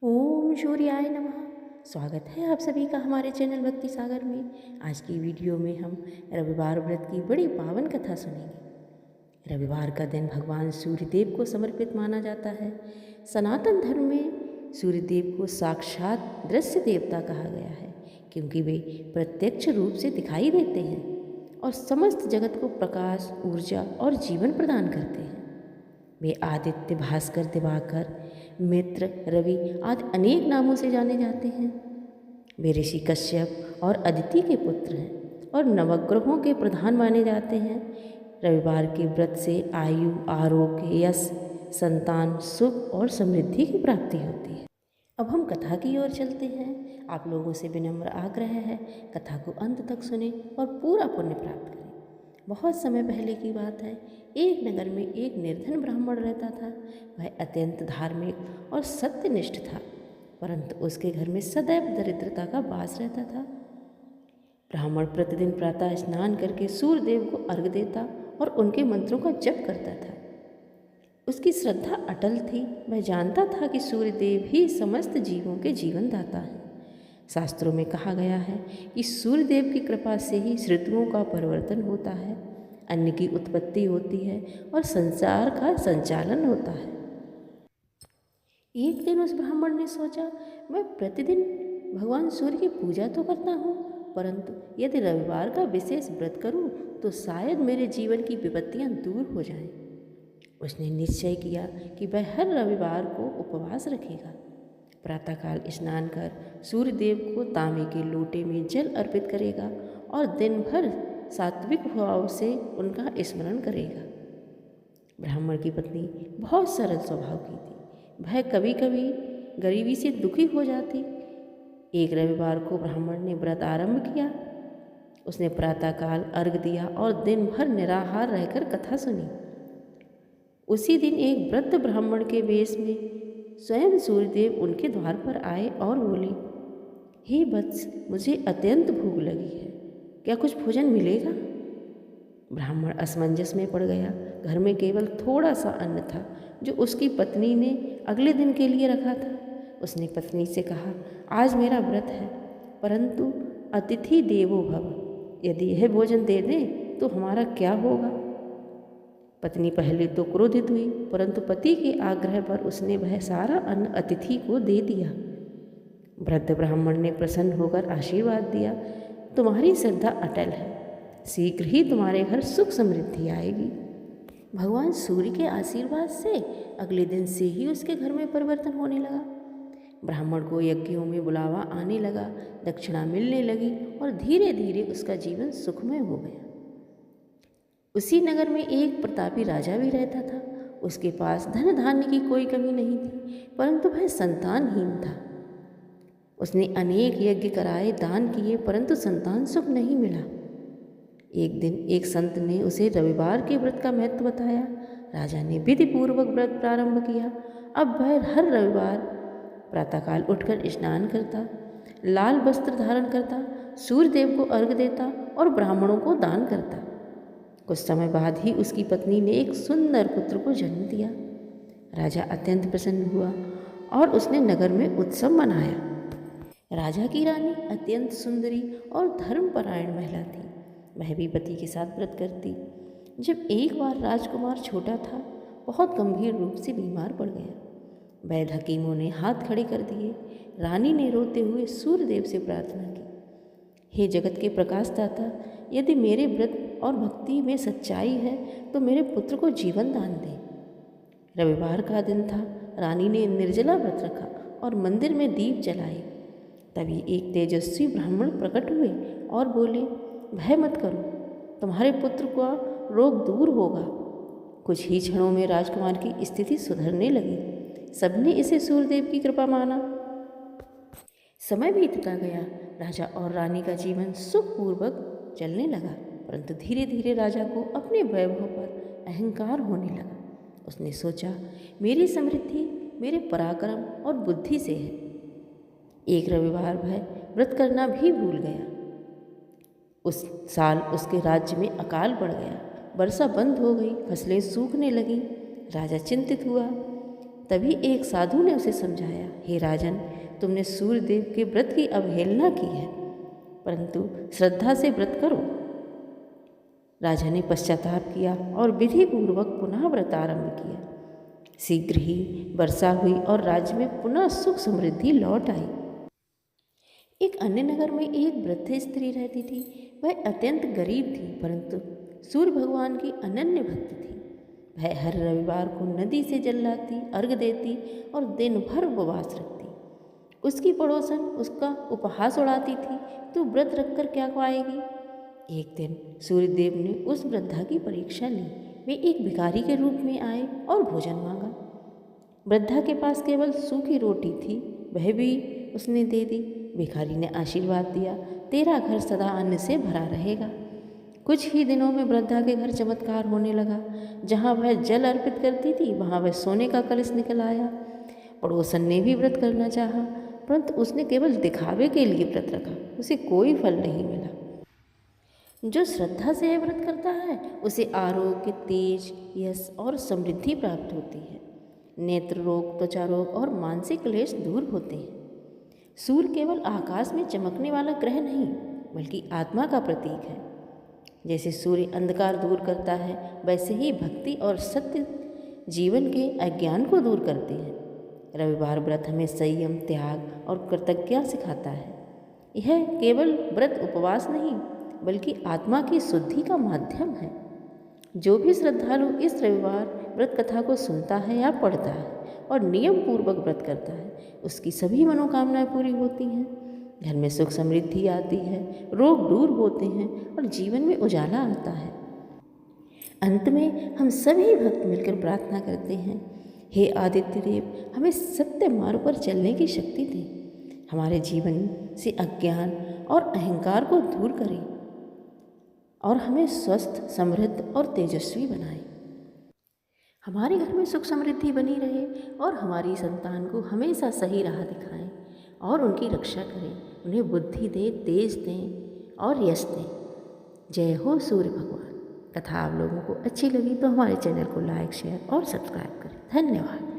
ओम सूर्याय नमः। स्वागत है आप सभी का हमारे चैनल भक्ति सागर में। आज की वीडियो में हम रविवार व्रत की बड़ी पावन कथा सुनेंगे। रविवार का दिन भगवान सूर्यदेव को समर्पित माना जाता है। सनातन धर्म में सूर्यदेव को साक्षात दृश्य देवता कहा गया है, क्योंकि वे प्रत्यक्ष रूप से दिखाई देते हैं और समस्त जगत को प्रकाश, ऊर्जा और जीवन प्रदान करते हैं। वे आदित्य, भास्कर, दिवाकर, मित्र, रवि आदि अनेक नामों से जाने जाते हैं। वे ऋषि कश्यप और अदिति के पुत्र हैं और नवग्रहों के प्रधान माने जाते हैं। रविवार के व्रत से आयु, आरोग्य, यश, संतान, सुख और समृद्धि की प्राप्ति होती है। अब हम कथा की ओर चलते हैं। आप लोगों से विनम्र आग्रह है, कथा को अंत तक सुने और पूरा पुण्य प्राप्त करें। बहुत समय पहले की बात है। एक नगर में एक निर्धन ब्राह्मण रहता था। वह अत्यंत धार्मिक और सत्यनिष्ठ था, परंतु उसके घर में सदैव दरिद्रता का वास रहता था। ब्राह्मण प्रतिदिन प्रातः स्नान करके सूर्यदेव को अर्घ्य देता और उनके मंत्रों का जप करता था। उसकी श्रद्धा अटल थी। वह जानता था कि सूर्यदेव ही समस्त जीवों के जीवन दाता है। शास्त्रों में कहा गया है कि सूर्यदेव की कृपा से ही ऋतुओं का परिवर्तन होता है, अन्न की उत्पत्ति होती है और संसार का संचालन होता है। एक दिन उस ब्राह्मण ने सोचा, मैं प्रतिदिन भगवान सूर्य की पूजा तो करता हूँ, परंतु यदि रविवार का विशेष व्रत करूँ तो शायद मेरे जीवन की विपत्तियाँ दूर हो जाएं। उसने निश्चय किया कि वह हर रविवार को उपवास रखेगा। प्रातःकाल स्नान कर सूर्यदेव को तांबे के लोटे में जल अर्पित करेगा और दिन भर सात्विक भाव से उनका स्मरण करेगा। ब्राह्मण की पत्नी बहुत सरल स्वभाव की थी। वह कभी कभी गरीबी से दुखी हो जाती। एक रविवार को ब्राह्मण ने व्रत आरंभ किया। उसने प्रातःकाल अर्घ्य दिया और दिन भर निराहार रहकर कथा सुनी। उसी दिन एक वृद्ध ब्राह्मण के वेश में स्वयं सूर्यदेव उनके द्वार पर आए और बोले, हे वत्स, मुझे अत्यंत भूख लगी है, क्या कुछ भोजन मिलेगा? ब्राह्मण असमंजस में पड़ गया। घर में केवल थोड़ा सा अन्न था जो उसकी पत्नी ने अगले दिन के लिए रखा था। उसने पत्नी से कहा, आज मेरा व्रत है, परंतु अतिथि देवो भव, यदि यह भोजन दे दें तो हमारा क्या होगा? पत्नी पहले तो क्रोधित हुई, परंतु पति के आग्रह पर उसने वह सारा अन्न अतिथि को दे दिया। वृद्ध ब्राह्मण ने प्रसन्न होकर आशीर्वाद दिया, तुम्हारी श्रद्धा अटल है, शीघ्र ही तुम्हारे घर सुख समृद्धि आएगी। भगवान सूर्य के आशीर्वाद से अगले दिन से ही उसके घर में परिवर्तन होने लगा। ब्राह्मण को यज्ञों में बुलावा आने लगा, दक्षिणा मिलने लगी और धीरे धीरे उसका जीवन सुखमय हो गया। उसी नगर में एक प्रतापी राजा भी रहता था। उसके पास धन धान्य की कोई कमी नहीं थी, परंतु वह संतानहीन था। उसने अनेक यज्ञ कराए, दान किए, परंतु संतान सुख नहीं मिला। एक दिन एक संत ने उसे रविवार के व्रत का महत्व बताया। राजा ने विधि पूर्वक व्रत प्रारंभ किया। अब वह हर रविवार प्रातःकाल उठकर स्नान करता, लाल वस्त्र धारण करता, सूर्यदेव को अर्घ्य देता और ब्राह्मणों को दान करता। कुछ समय बाद ही उसकी पत्नी ने एक सुंदर पुत्र को जन्म दिया। राजा अत्यंत प्रसन्न हुआ और उसने नगर में उत्सव मनाया। राजा की रानी अत्यंत सुंदरी और धर्मपरायण महिला थी। वह भी पति के साथ व्रत करती। जब एक बार राजकुमार छोटा था, बहुत गंभीर रूप से बीमार पड़ गया। वैद्य हकीमों ने हाथ खड़े कर दिए। रानी ने रोते हुए सूर्यदेव से प्रार्थना की, हे जगत के प्रकाशदाता, यदि मेरे व्रत और भक्ति में सच्चाई है तो मेरे पुत्र को जीवन दान दे। रविवार का दिन था। रानी ने निर्जला व्रत रखा और मंदिर में दीप जलाए। तभी एक तेजस्वी ब्राह्मण प्रकट हुए और बोले, भय मत करो, तुम्हारे पुत्र का रोग दूर होगा। कुछ ही क्षणों में राजकुमार की स्थिति सुधरने लगी। सबने इसे सूर्यदेव की कृपा माना। समय बीतता गया। राजा और रानी का जीवन सुखपूर्वक चलने लगा, परंतु धीरे धीरे राजा को अपने वैभव पर अहंकार होने लगा। उसने सोचा, मेरी समृद्धि मेरे पराक्रम और बुद्धि से है। एक रविवार वह व्रत करना भी भूल गया। उस साल उसके राज्य में अकाल पड़ गया। वर्षा बंद हो गई, फसलें सूखने लगीं। राजा चिंतित हुआ। तभी एक साधु ने उसे समझाया, हे राजन, तुमने सूर्यदेव के व्रत की अवहेलना की है, परंतु श्रद्धा से व्रत करो। राजा ने पश्चाताप किया और विधि पूर्वक पुनः व्रत आरंभ किया। शीघ्र ही वर्षा हुई और राज्य में पुनः सुख समृद्धि लौट आई। एक अन्य नगर में एक वृद्ध स्त्री रहती थी। वह अत्यंत गरीब थी, परंतु सूर्य भगवान की अनन्य भक्त थी। वह हर रविवार को नदी से जल लाती, अर्घ देती और दिन भर उपवास रखती। उसकी पड़ोसन उसका उपहास उड़ाती थी, तू व्रत रखकर क्या पाएगी। एक दिन सूर्यदेव ने उस वृद्धा की परीक्षा ली। वे एक भिखारी के रूप में आए और भोजन मांगा। वृद्धा के पास केवल सूखी रोटी थी, वह भी उसने दे दी। भिखारी ने आशीर्वाद दिया, तेरा घर सदा अन्न से भरा रहेगा। कुछ ही दिनों में वृद्धा के घर चमत्कार होने लगा। जहाँ वह जल अर्पित करती थी, वहाँ वह सोने का कलश निकल आया। पड़ोसन ने भी व्रत करना चाहा, परंतु उसने केवल दिखावे के लिए व्रत रखा, उसे कोई फल नहीं मिला। जो श्रद्धा से व्रत करता है उसे आरोग्य, तेज, यश और समृद्धि प्राप्त होती है। नेत्र रोग, त्वचा रोग और मानसिक क्लेश दूर होते हैं। सूर्य केवल आकाश में चमकने वाला ग्रह नहीं, बल्कि आत्मा का प्रतीक है। जैसे सूर्य अंधकार दूर करता है, वैसे ही भक्ति और सत्य जीवन के अज्ञान को दूर करते हैं। रविवार व्रत हमें संयम, त्याग और कृतज्ञता सिखाता है। यह केवल व्रत उपवास नहीं, बल्कि आत्मा की शुद्धि का माध्यम है। जो भी श्रद्धालु इस रविवार व्रत कथा को सुनता है या पढ़ता है और नियम पूर्वक व्रत करता है, उसकी सभी मनोकामनाएं पूरी होती हैं। घर में सुख समृद्धि आती है, रोग दूर होते हैं और जीवन में उजाला आता है। अंत में हम सभी भक्त मिलकर प्रार्थना करते हैं, हे आदित्य देव, हमें सत्य मार्ग पर चलने की शक्ति दें। हमारे जीवन से अज्ञान और अहंकार को दूर करें और हमें स्वस्थ, समृद्ध और तेजस्वी बनाएं। हमारे घर में सुख समृद्धि बनी रहे और हमारी संतान को हमेशा सही राह दिखाएं और उनकी रक्षा करें। उन्हें बुद्धि दें, तेज दें और यश दें। जय हो सूर्य भगवान। कथा आप लोगों को अच्छी लगी तो हमारे चैनल को लाइक, शेयर और सब्सक्राइब करें। धन्यवाद।